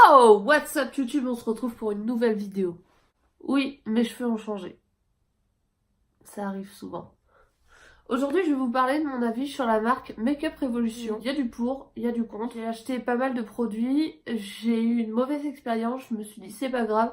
Oh, what's up YouTube, on se retrouve pour une nouvelle vidéo. Oui, mes cheveux ont changé. Ça arrive souvent. Aujourd'hui, je vais vous parler de mon avis sur la marque Makeup Revolution. Il y a du pour, il y a du contre. J'ai acheté pas mal de produits, j'ai eu une mauvaise expérience, je me suis dit c'est pas grave,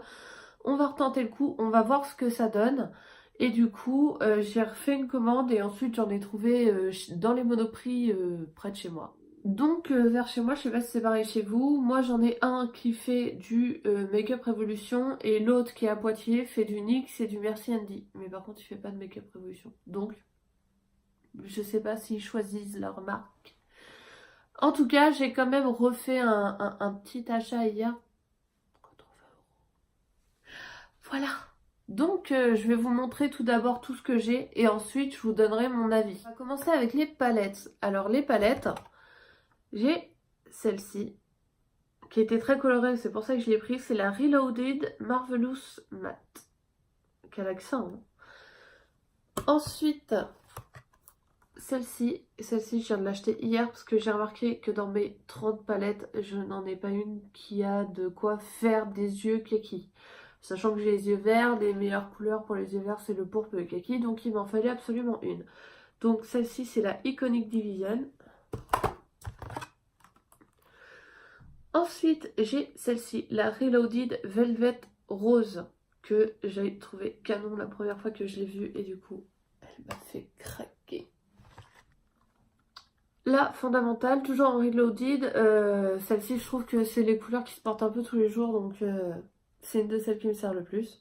on va retenter le coup, on va voir ce que ça donne. Et du coup, j'ai refait une commande et ensuite j'en ai trouvé dans les Monoprix près de chez moi. Donc vers chez moi, je sais pas si c'est pareil chez vous, moi j'en ai un qui fait du Make-up Revolution et l'autre qui est à Poitiers fait du NYX et du Merci Andy. Mais par contre il fait pas de Make-up Revolution. Donc je sais pas s'ils choisissent leur marque. En tout cas j'ai quand même refait un petit achat hier. Voilà. Donc je vais vous montrer tout d'abord tout ce que j'ai et ensuite je vous donnerai mon avis. On va commencer avec les palettes. Alors les palettes, j'ai celle-ci qui était très colorée, c'est pour ça que je l'ai pris, c'est la Reloaded Marvelous Matte. Quel accent, hein. Ensuite, celle-ci, je viens de l'acheter hier parce que j'ai remarqué que dans mes 30 palettes, je n'en ai pas une qui a de quoi faire des yeux kaki. Sachant que j'ai les yeux verts, les meilleures couleurs pour les yeux verts c'est le pourpre et le kaki, donc il m'en fallait absolument une. Donc celle-ci c'est la Iconic Division. Ensuite, j'ai celle-ci, la Reloaded Velvet Rose, que j'ai trouvé canon la première fois que je l'ai vue et du coup, elle m'a fait craquer. La fondamentale, toujours en Reloaded, celle-ci je trouve que c'est les couleurs qui se portent un peu tous les jours, donc c'est une de celles qui me sert le plus.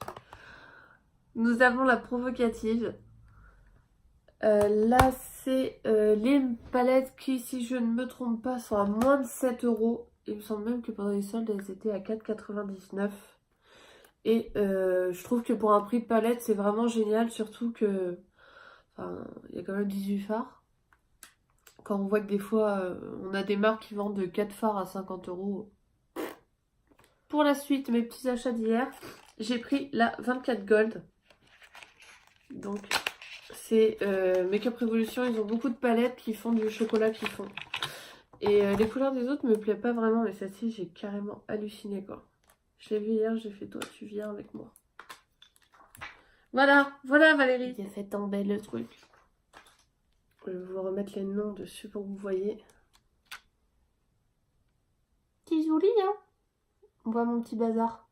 Nous avons la provocative. Là, c'est les palettes qui, si je ne me trompe pas, sont à moins de 7 euros. Il me semble même que pendant les soldes, elles étaient à 4,99 €. Et je trouve que pour un prix de palette, c'est vraiment génial, surtout que enfin, il y a quand même 18 fards. Quand on voit que des fois, on a des marques qui vendent 4 fards à 50 euros. Pour la suite, mes petits achats d'hier, j'ai pris la 24 Gold. Donc, c'est Makeup Revolution, ils ont beaucoup de palettes qui font du chocolat qui font. Et les couleurs des autres me plaisent pas vraiment, mais celle-ci, j'ai carrément halluciné quoi. Je l'ai vu hier, j'ai fait toi, tu viens avec moi. Voilà, voilà Valérie. J'ai fait tomber le truc. Je vais vous remettre les noms dessus pour que vous voyez. Petit joli, hein. On voit mon petit bazar.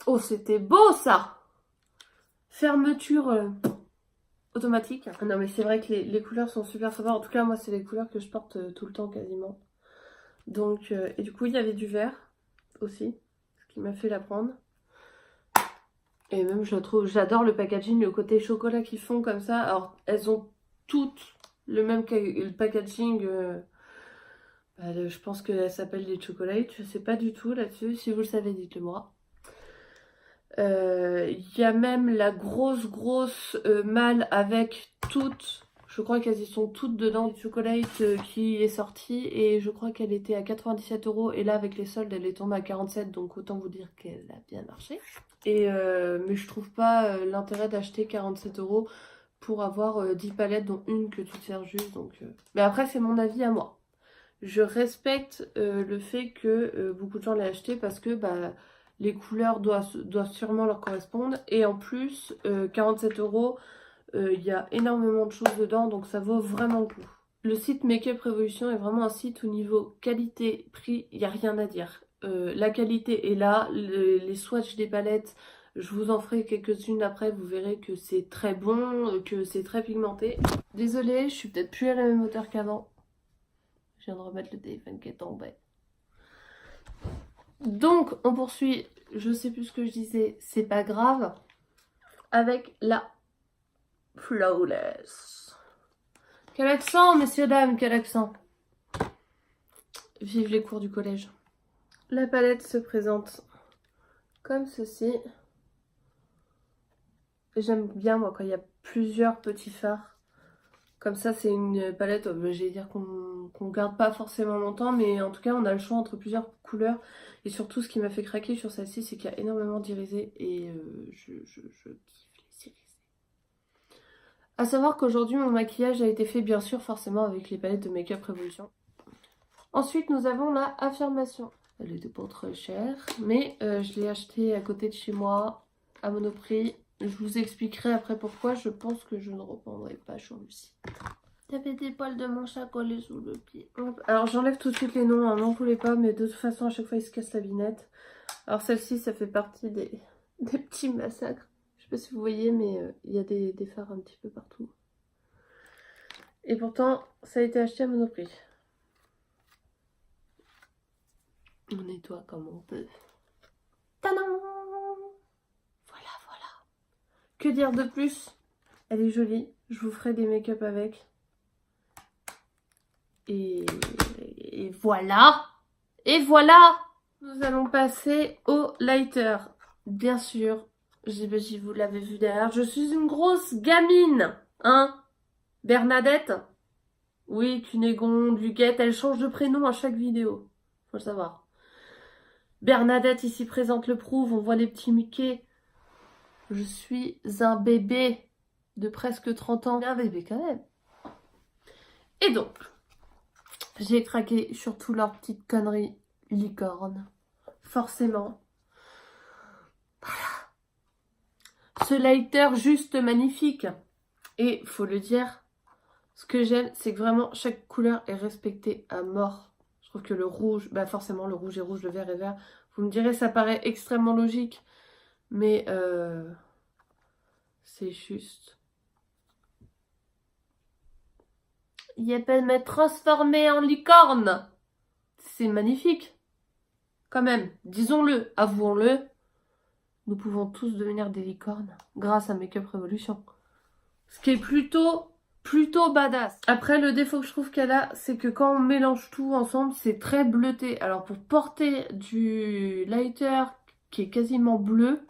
Oh, c'était beau ça. Fermeture automatique. Non mais c'est vrai que les couleurs sont super sympas. En tout cas, moi, c'est les couleurs que je porte tout le temps quasiment. Donc, et du coup, il y avait du vert aussi, ce qui m'a fait la prendre. Et même, je trouve, j'adore le packaging, le côté chocolat qu'ils font comme ça. Alors, elles ont toutes le même packaging. Je pense qu'elles s'appellent des chocolates. Je sais pas du tout là-dessus. Si vous le savez, dites-le moi. Il y a même la grosse malle avec toutes. Je crois qu'elles y sont toutes dedans. Chocolate qui est sortie et je crois qu'elle était à 97 € et là avec les soldes elle est tombée à 47, donc autant vous dire qu'elle a bien marché. Et mais je trouve pas l'intérêt d'acheter 47 € pour avoir 10 palettes dont une que tu te sers juste. Donc, mais après c'est mon avis à moi. Je respecte le fait que beaucoup de gens l'aient acheté parce que bah, les couleurs doivent sûrement leur correspondre. Et en plus, 47 €, il y a énormément de choses dedans, donc ça vaut vraiment le coup. Le site Makeup Revolution est vraiment un site au niveau qualité-prix, il n'y a rien à dire. La qualité est là, les swatchs des palettes, je vous en ferai quelques-unes après, vous verrez que c'est très bon, que c'est très pigmenté. Désolée, je suis peut-être plus à la même hauteur qu'avant. Je viens de remettre le téléphone qui est tombé. Donc, on poursuit, je sais plus ce que je disais, c'est pas grave, avec la Flawless. Quel accent, messieurs, dames, quel accent. Vive les cours du collège. La palette se présente comme ceci. J'aime bien, moi, quand il y a plusieurs petits fards. Comme ça, c'est une palette, j'allais dire qu'on garde pas forcément longtemps, mais en tout cas, on a le choix entre plusieurs couleurs. Et surtout, ce qui m'a fait craquer sur celle-ci, c'est qu'il y a énormément d'irisés et je kiffe les irisés. A savoir qu'aujourd'hui, mon maquillage a été fait, bien sûr, forcément, avec les palettes de Makeup Revolution. Ensuite, nous avons la affirmation. Elle était pas très chère, mais je l'ai achetée à côté de chez moi, à Monoprix. Je vous expliquerai après pourquoi. Je pense que je ne reprendrai pas sur le site. J'avais des poils de mon chat collés sous le pied. Alors j'enlève tout de suite les noms, hein, n'en voulez pas, mais de toute façon à chaque fois il se casse la vinette. Alors celle-ci, ça fait partie des petits massacres. Je sais pas si vous voyez, mais il y a des phares un petit peu partout. Et pourtant, ça a été acheté à Monoprix. On nettoie comme on peut. Tadam! Voilà, voilà. Que dire de plus? Elle est jolie. Je vous ferai des make-up avec. Et voilà. Et voilà. Nous allons passer au lighter. Bien sûr, vous l'avez vu derrière, je suis une grosse gamine. Hein? Bernadette? Oui, Cunégonde, Luguette, elle change de prénom à chaque vidéo. Faut le savoir. Bernadette ici présente le prouve, on voit les petits Mickey. Je suis un bébé de presque 30 ans. Un bébé quand même. Et donc, j'ai craqué sur toutes leurs petites conneries licorne. Forcément. Voilà. Ce lighter juste magnifique. Et faut le dire, ce que j'aime, c'est que vraiment chaque couleur est respectée à mort. Je trouve que le rouge, bah forcément le rouge est rouge, le vert est vert. Vous me direz, ça paraît extrêmement logique. Mais c'est juste... Il a pas de m'être transformé en licorne. C'est magnifique. Quand même, disons-le, avouons-le. Nous pouvons tous devenir des licornes grâce à Make-up Revolution. Ce qui est plutôt badass. Après, le défaut que je trouve qu'elle a, c'est que quand on mélange tout ensemble, c'est très bleuté. Alors pour porter du lighter qui est quasiment bleu,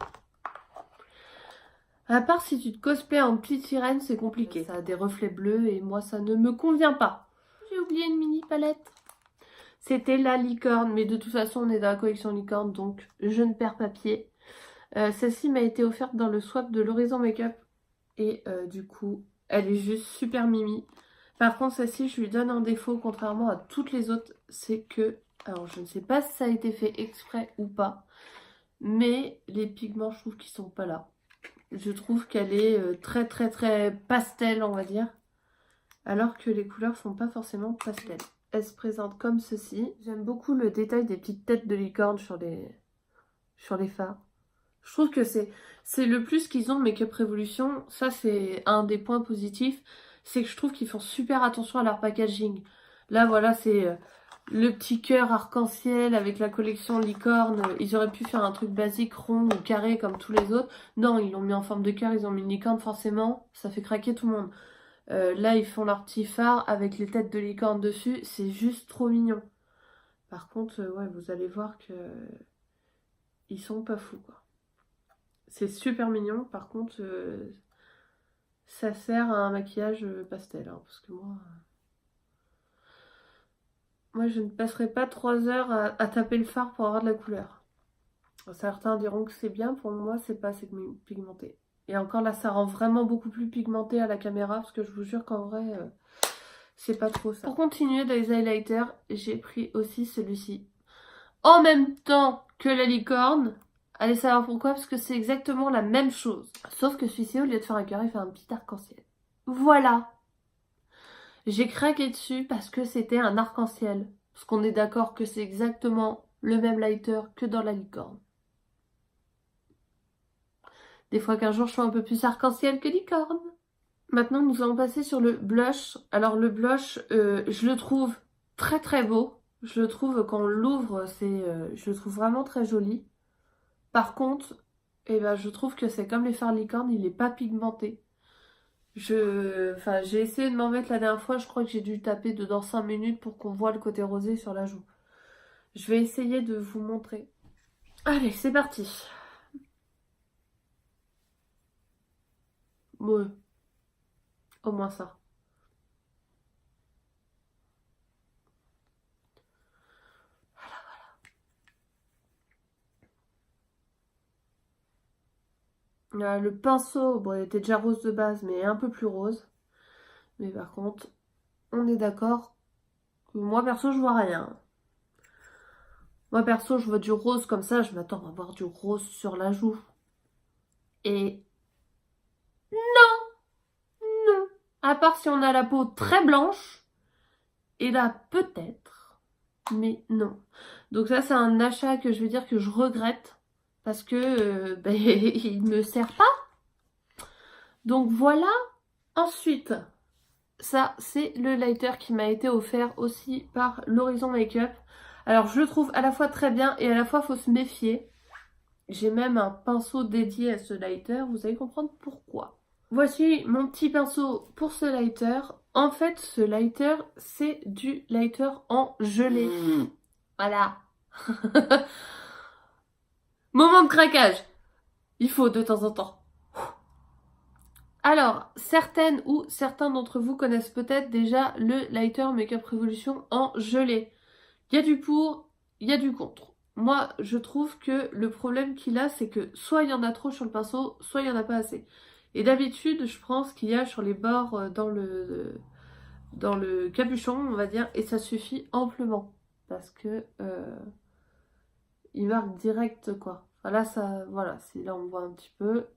à part si tu te cosplays en petite sirène, c'est compliqué. Ça a des reflets bleus et moi, ça ne me convient pas. J'ai oublié une mini palette. C'était la licorne, mais de toute façon, on est dans la collection licorne, donc je ne perds pas pied. Celle-ci m'a été offerte dans le swap de l'Horizon Makeup. Et du coup, elle est juste super mimi. Par contre, celle-ci, je lui donne un défaut, contrairement à toutes les autres. C'est que, alors je ne sais pas si ça a été fait exprès ou pas, mais les pigments, je trouve qu'ils sont pas là. Je trouve qu'elle est très pastel, on va dire. Alors que les couleurs sont pas forcément pastel. Elle se présente comme ceci. J'aime beaucoup le détail des petites têtes de licorne sur les fards. Je trouve que c'est le plus qu'ils ont de Make-up Revolution. Ça, c'est un des points positifs. C'est que je trouve qu'ils font super attention à leur packaging. Là, voilà, c'est le petit cœur arc-en-ciel avec la collection licorne. Ils auraient pu faire un truc basique, rond ou carré comme tous les autres. Non, ils l'ont mis en forme de cœur, ils ont mis une licorne, forcément. Ça fait craquer tout le monde. Là, ils font leur petit phare avec les têtes de licorne dessus. C'est juste trop mignon. Par contre, ouais, vous allez voir que ils sont pas fous, quoi. C'est super mignon, par contre, ça sert à un maquillage pastel, hein, parce que moi, je ne passerai pas 3 heures à taper le fard pour avoir de la couleur. Certains diront que c'est bien, pour moi, c'est pas assez pigmenté. Et encore là, ça rend vraiment beaucoup plus pigmenté à la caméra, parce que je vous jure qu'en vrai, c'est pas trop ça. Pour continuer dans les highlighters, j'ai pris aussi celui-ci. En même temps que la licorne. Allez savoir pourquoi, parce que c'est exactement la même chose. Sauf que celui-ci, au lieu de faire un cœur, il fait un petit arc-en-ciel. Voilà. J'ai craqué dessus parce que c'était un arc-en-ciel. Parce qu'on est d'accord que c'est exactement le même lighter que dans la licorne. Des fois qu'un jour, je suis un peu plus arc-en-ciel que licorne. Maintenant, nous allons passer sur le blush. Alors le blush, je le trouve très beau. Je le trouve, quand on l'ouvre, je le trouve vraiment très joli. Par contre, eh ben, je trouve que c'est comme les fards licorne, il n'est pas pigmenté. J'ai essayé de m'en mettre la dernière fois, je crois que j'ai dû taper dedans 5 minutes pour qu'on voit le côté rosé sur la joue. Je vais essayer de vous montrer. Allez, c'est parti. Ouais, au moins ça. Le pinceau, bon, il était déjà rose de base, mais un peu plus rose. Mais par contre, on est d'accord, Moi perso je vois rien. Moi perso je vois du rose comme ça, je m'attends à voir du rose sur la joue. Et non, à part si on a la peau très blanche, et là peut-être, mais non. Donc ça c'est un achat que je vais dire que je regrette, parce que ben, il me sert pas. Donc voilà. Ensuite, ça c'est le lighter qui m'a été offert aussi par l'Horizon Makeup. Alors je le trouve à la fois très bien et à la fois faut se méfier. J'ai même un pinceau dédié à ce lighter, vous allez comprendre pourquoi. Voici mon petit pinceau pour ce lighter. En fait, ce lighter, c'est du lighter en gelée. Voilà. Moment de craquage. Il faut de temps en temps. Alors, certaines ou certains d'entre vous connaissent peut-être déjà le lighter Makeup Revolution en gelée. Il y a du pour, il y a du contre. Moi, je trouve que le problème qu'il a, c'est que soit il y en a trop sur le pinceau, soit il n'y en a pas assez. Et d'habitude, je prends ce qu'il y a sur les bords dans le capuchon, on va dire, et ça suffit amplement. Parce que il marque direct, quoi. Enfin, là, ça, voilà, là on voit un petit peu.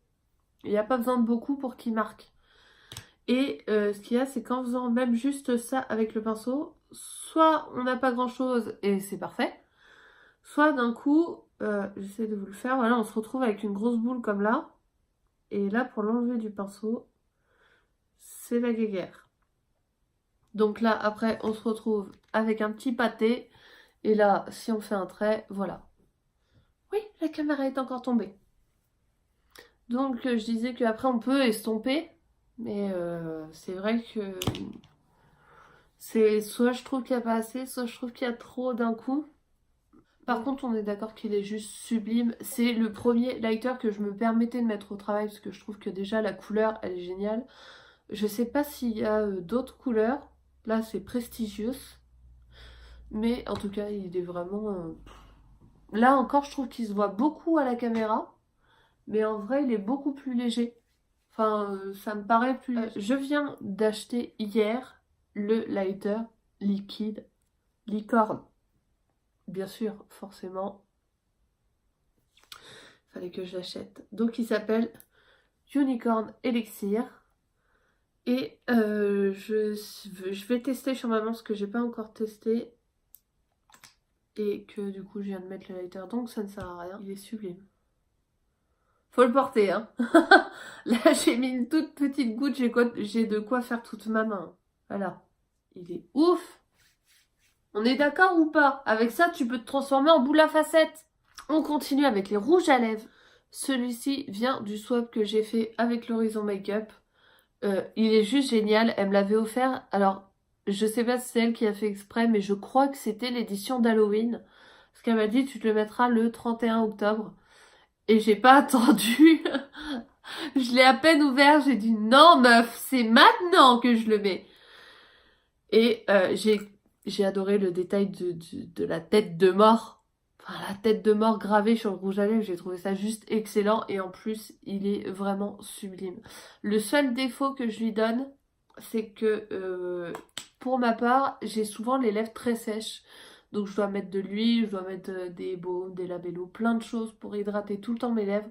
Il n'y a pas besoin de beaucoup pour qu'il marque. Et ce qu'il y a, c'est qu'en faisant même juste ça avec le pinceau, soit on n'a pas grand chose et c'est parfait, soit d'un coup, j'essaie de vous le faire, voilà, on se retrouve avec une grosse boule comme là. Et là, pour l'enlever du pinceau, c'est la guéguerre. Donc là, après, on se retrouve avec un petit pâté. Et là, si on fait un trait, voilà. Oui, la caméra est encore tombée. Donc, je disais qu'après, on peut estomper. Mais c'est vrai que c'est soit je trouve qu'il n'y a pas assez, soit je trouve qu'il y a trop d'un coup. Par contre, on est d'accord qu'il est juste sublime. C'est le premier lighter que je me permettais de mettre au travail parce que je trouve que déjà la couleur, elle est géniale. Je sais pas s'il y a d'autres couleurs. Là, c'est prestigieux. Mais en tout cas, il est vraiment... Là encore, je trouve qu'il se voit beaucoup à la caméra. Mais en vrai, il est beaucoup plus léger. Enfin, ça me paraît plus léger. Je viens d'acheter hier le lighter liquide licorne. Bien sûr, forcément. Fallait que je l'achète. Donc, il s'appelle Unicorn Elixir. Et je vais tester sur maman ce que j'ai pas encore testé. Et que du coup je viens de mettre le lighter, donc ça ne sert à rien. Il est sublime. Faut le porter, hein. Là j'ai mis une toute petite goutte, j'ai de quoi faire toute ma main. Voilà. Il est ouf. On est d'accord ou pas? Avec ça, tu peux te transformer en boule à facettes. On continue avec les rouges à lèvres. Celui-ci vient du swap que j'ai fait avec l'Horizon Makeup. Il est juste génial. Elle me l'avait offert. Alors, je sais pas si c'est elle qui a fait exprès, mais je crois que c'était l'édition d'Halloween. Parce qu'elle m'a dit, tu te le mettras le 31 octobre. Et j'ai pas attendu. Je l'ai à peine ouvert. J'ai dit, non meuf, c'est maintenant que je le mets. Et j'ai adoré le détail de la tête de mort. Enfin, la tête de mort gravée sur le rouge à lèvres, j'ai trouvé ça juste excellent. Et en plus, il est vraiment sublime. Le seul défaut que je lui donne, c'est que pour ma part, j'ai souvent les lèvres très sèches. Donc je dois mettre de l'huile, je dois mettre des baumes, des labellos, plein de choses pour hydrater tout le temps mes lèvres.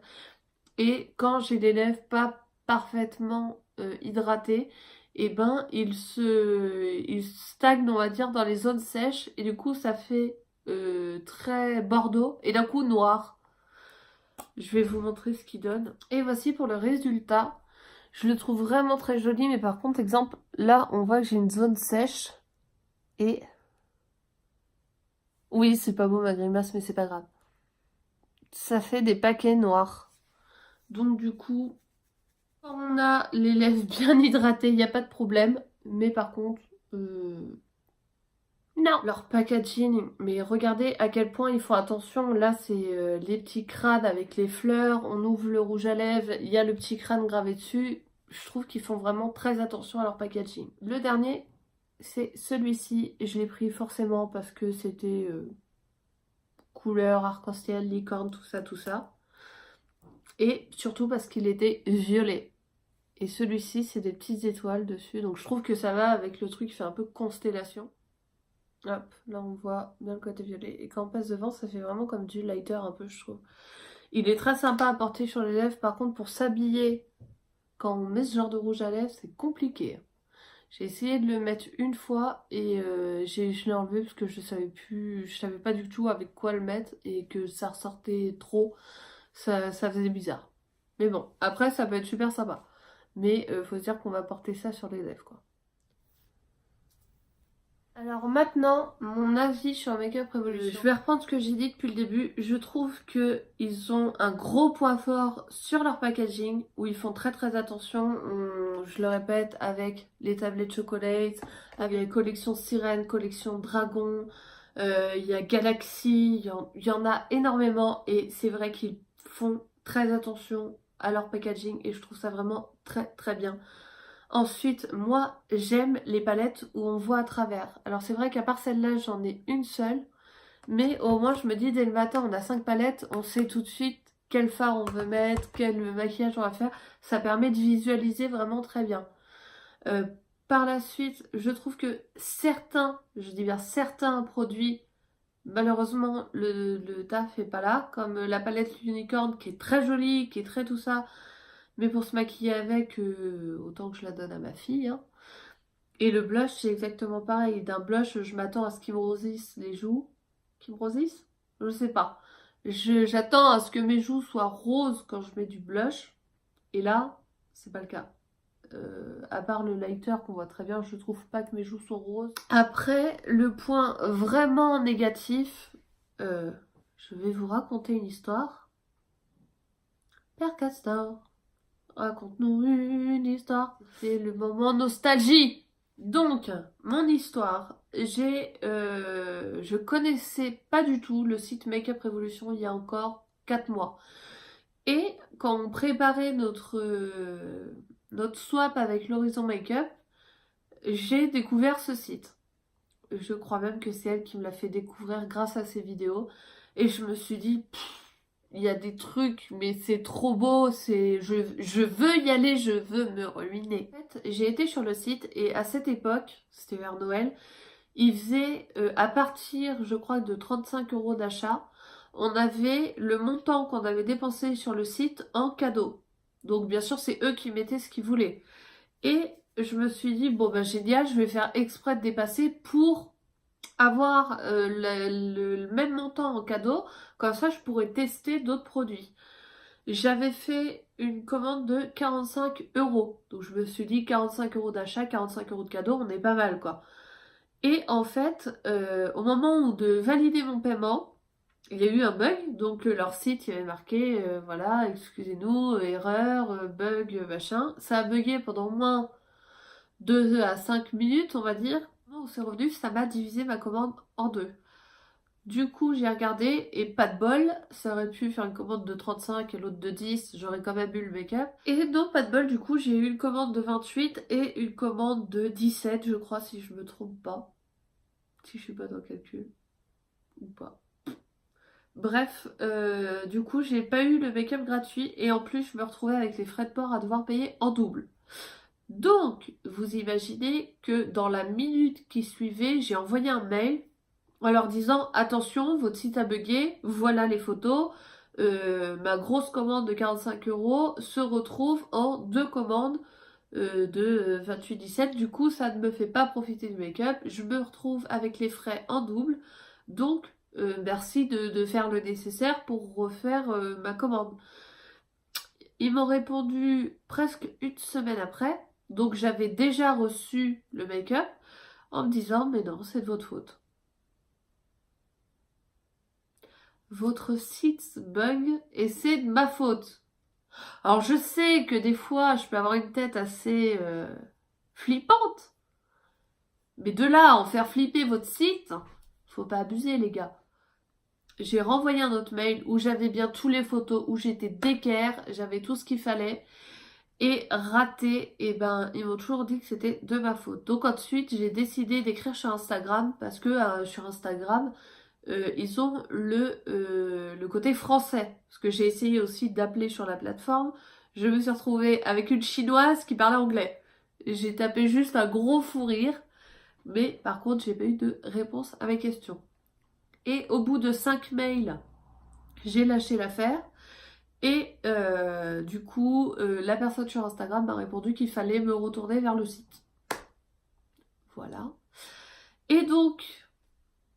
Et quand j'ai les lèvres pas parfaitement hydratées, et ben ils stagnent, on va dire, dans les zones sèches. Et du coup, ça fait très bordeaux et d'un coup noir. Je vais vous montrer ce qu'il donne. Et voici pour le résultat. Je le trouve vraiment très joli, mais par contre, exemple, là, on voit que j'ai une zone sèche. Et... Oui, c'est pas beau ma grimace, mais c'est pas grave. Ça fait des paquets noirs. Donc du coup, quand on a les lèvres bien hydratées, il n'y a pas de problème. Mais par contre, non. Leur packaging, mais regardez à quel point ils font attention. Là, c'est les petits crânes avec les fleurs. On ouvre le rouge à lèvres, il y a le petit crâne gravé dessus. Je trouve qu'ils font vraiment très attention à leur packaging. Le dernier, c'est celui-ci. Je l'ai pris forcément parce que c'était couleur arc-en-ciel, licorne, tout ça, tout ça. Et surtout parce qu'il était violet. Et celui-ci, c'est des petites étoiles dessus. Donc je trouve que ça va avec le truc qui fait un peu constellation. Hop, là on voit bien le côté violet. Et quand on passe devant, ça fait vraiment comme du lighter un peu, je trouve. Il est très sympa à porter sur les lèvres. Par contre, pour s'habiller, quand on met ce genre de rouge à lèvres, c'est compliqué. J'ai essayé de le mettre une fois et je l'ai enlevé parce que je savais pas du tout avec quoi le mettre et que ça ressortait trop. Ça faisait bizarre. Mais bon, après ça peut être super sympa. Mais faut se dire qu'on va porter ça sur les lèvres, quoi. Alors maintenant, mon avis sur Make Up Revolution. Je vais reprendre ce que j'ai dit depuis le début. Je trouve que ils ont un gros point fort sur leur packaging où ils font très attention. Je le répète, avec les tablettes chocolate, avec les collections sirène, collection dragon, il y a Galaxy, il y en a énormément et c'est vrai qu'ils font très attention à leur packaging et je trouve ça vraiment très bien. Ensuite, moi, j'aime les palettes où on voit à travers. Alors c'est vrai qu'à part celle-là, j'en ai une seule. Mais au moins, je me dis, dès le matin, on a 5 palettes. On sait tout de suite quel fard on veut mettre, quel maquillage on va faire. Ça permet de visualiser vraiment très bien. Euh, Par la suite, je trouve que certains, je dis bien certains produits, malheureusement, le taf est pas là. Comme la palette Unicorn qui est très jolie, qui est très tout ça. Mais pour se maquiller avec, autant que je la donne à ma fille, hein. Et le blush, c'est exactement pareil. D'un blush, je m'attends à ce qu'il me rosisse les joues. Qu'il me rosisse? Je sais pas. J'attends à ce que mes joues soient roses quand je mets du blush. Et là, c'est pas le cas. À part le lighter qu'on voit très bien, je trouve pas que mes joues sont roses. Après, le point vraiment négatif, je vais vous raconter une histoire. Père Castor, raconte-nous une histoire. C'est le moment nostalgie. Donc, mon histoire, je connaissais pas du tout le site Make Up Revolution il y a encore 4 mois. Et quand on préparait notre swap avec l'Horizon Makeup, j'ai découvert ce site. Je crois même que c'est elle qui me l'a fait découvrir grâce à ses vidéos. Et je me suis dit, il y a des trucs, mais c'est trop beau, je veux y aller, je veux me ruiner. En fait, j'ai été sur le site et à cette époque, c'était vers Noël, ils faisaient à partir, je crois, de 35 € d'achat, on avait le montant qu'on avait dépensé sur le site en cadeau. Donc bien sûr, c'est eux qui mettaient ce qu'ils voulaient. Et je me suis dit, bon ben génial, je vais faire exprès de dépasser pour avoir le même montant en cadeau, comme ça je pourrais tester d'autres produits. J'avais fait une commande de 45 €, donc je me suis dit 45 € d'achat, 45 € de cadeau, on est pas mal quoi. Et en fait, au moment où de valider mon paiement, il y a eu un bug, donc leur site il y avait marqué, voilà, excusez-nous, erreur, bug, machin. Ça a bugué pendant au moins 2 à 5 minutes, on va dire. Quand c'est revenu, ça m'a divisé ma commande en deux. Du coup, j'ai regardé et pas de bol, ça aurait pu faire une commande de 35 et l'autre de 10, j'aurais quand même eu le make-up. Et non, pas de bol, du coup, j'ai eu une commande de 28 et une commande de 17, je crois, si je me trompe pas. Si je suis pas dans le calcul. Ou pas. Bref, du coup, j'ai pas eu le make-up gratuit et en plus, je me retrouvais avec les frais de port à devoir payer en double. Donc, vous imaginez que dans la minute qui suivait, j'ai envoyé un mail en leur disant attention, votre site a bugué, voilà les photos, ma grosse commande de 45 € se retrouve en deux commandes de 28,17. Du coup, ça ne me fait pas profiter du make-up, je me retrouve avec les frais en double, donc merci de faire le nécessaire pour refaire ma commande. Ils m'ont répondu presque une semaine après, donc j'avais déjà reçu le make-up en me disant mais non, c'est de votre faute. Votre site bug et c'est de ma faute. Alors je sais que des fois je peux avoir une tête assez flippante, mais de là à en faire flipper votre site, faut pas abuser les gars. J'ai renvoyé un autre mail où j'avais bien toutes les photos, où j'étais d'équerre, j'avais tout ce qu'il fallait. Et raté, et ben ils m'ont toujours dit que c'était de ma faute. Donc ensuite j'ai décidé d'écrire sur Instagram parce que sur Instagram ils ont le côté français. Parce que j'ai essayé aussi d'appeler sur la plateforme. Je me suis retrouvée avec une chinoise qui parlait anglais. J'ai tapé juste un gros fou rire Mais par contre, j'ai pas eu de réponse à mes questions. Et au bout de 5 mails, j'ai lâché l'affaire. Et du coup, la personne sur Instagram m'a répondu qu'il fallait me retourner vers le site. Voilà. Et donc,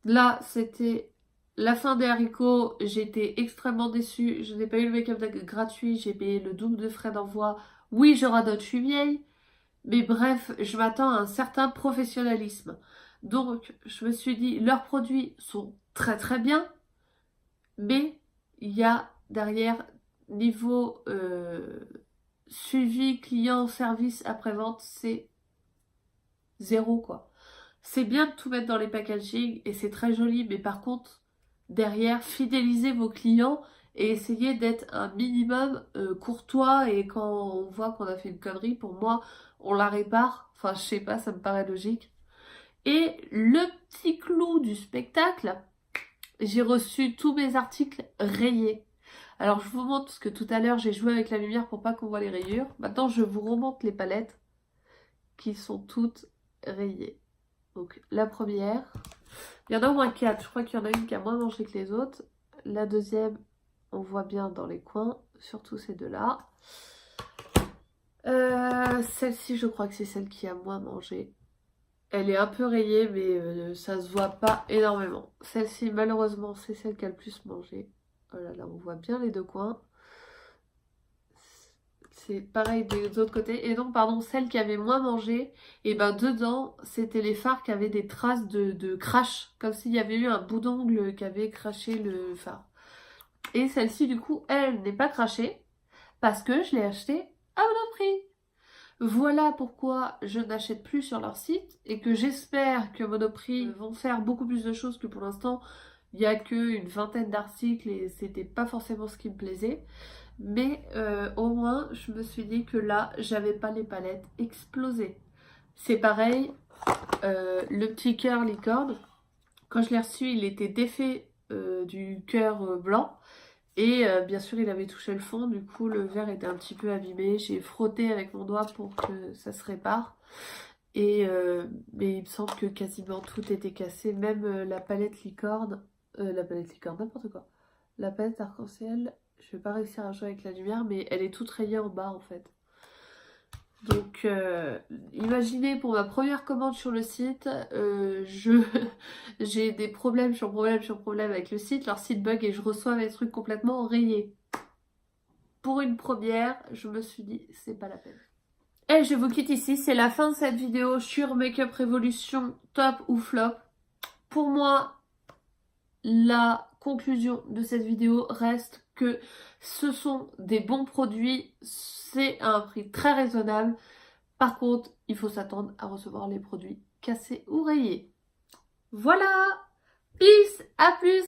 là, c'était la fin des haricots. J'étais extrêmement déçue. Je n'ai pas eu le make-up gratuit. J'ai payé le double de frais d'envoi. Oui, je radote, je suis vieille. Mais bref, je m'attends à un certain professionnalisme. Donc, je me suis dit, leurs produits sont très très bien. Mais il y a derrière, niveau suivi client, service après-vente, c'est zéro quoi. C'est bien de tout mettre dans les packaging et c'est très joli, mais par contre, derrière, fidélisez vos clients et essayez d'être un minimum courtois, et quand on voit qu'on a fait une connerie, pour moi, on la répare. Enfin, je sais pas, ça me paraît logique. Et le petit clou du spectacle, j'ai reçu tous mes articles rayés. Alors je vous montre parce que tout à l'heure j'ai joué avec la lumière pour pas qu'on voit les rayures. Maintenant je vous remonte les palettes qui sont toutes rayées. Donc la première, il y en a au moins 4. Je crois qu'il y en a une qui a moins mangé que les autres. La deuxième, on voit bien dans les coins, surtout ces deux-là. Celle-ci, je crois que c'est celle qui a moins mangé. Elle est un peu rayée, mais ça se voit pas énormément. Celle-ci, malheureusement, c'est celle qui a le plus mangé. Oh là là, on voit bien les deux coins. C'est pareil des autres côtés. Et donc, pardon, celle qui avait moins mangé, et ben dedans, c'était les fards qui avaient des traces de crash. Comme s'il y avait eu un bout d'ongle qui avait craché le fard. Et celle-ci, du coup, elle n'est pas crachée parce que je l'ai achetée à Monoprix. Voilà pourquoi je n'achète plus sur leur site et que j'espère que Monoprix vont faire beaucoup plus de choses, que pour l'instant il n'y a qu'une vingtaine d'articles et c'était pas forcément ce qui me plaisait. Mais au moins je me suis dit que là j'avais pas les palettes explosées. C'est pareil, le petit cœur licorne, quand je l'ai reçu il était défait du cœur blanc. Et bien sûr, il avait touché le fond, du coup le verre était un petit peu abîmé. J'ai frotté avec mon doigt pour que ça se répare. Et mais il me semble que quasiment tout était cassé, même la palette licorne, n'importe quoi. La palette arc-en-ciel, je vais pas réussir à jouer avec la lumière, mais elle est toute rayée en bas en fait. Donc imaginez, pour ma première commande sur le site, j'ai des problèmes sur problème sur problème avec le site, leur site bug et je reçois mes trucs complètement rayés. Pour une première, je me suis dit c'est pas la peine. Et je vous quitte ici, c'est la fin de cette vidéo sur Makeup Revolution, top ou flop. Pour moi, la conclusion de cette vidéo reste que ce sont des bons produits, c'est à un prix très raisonnable. Par contre, il faut s'attendre à recevoir les produits cassés ou rayés. Voilà, peace, à plus.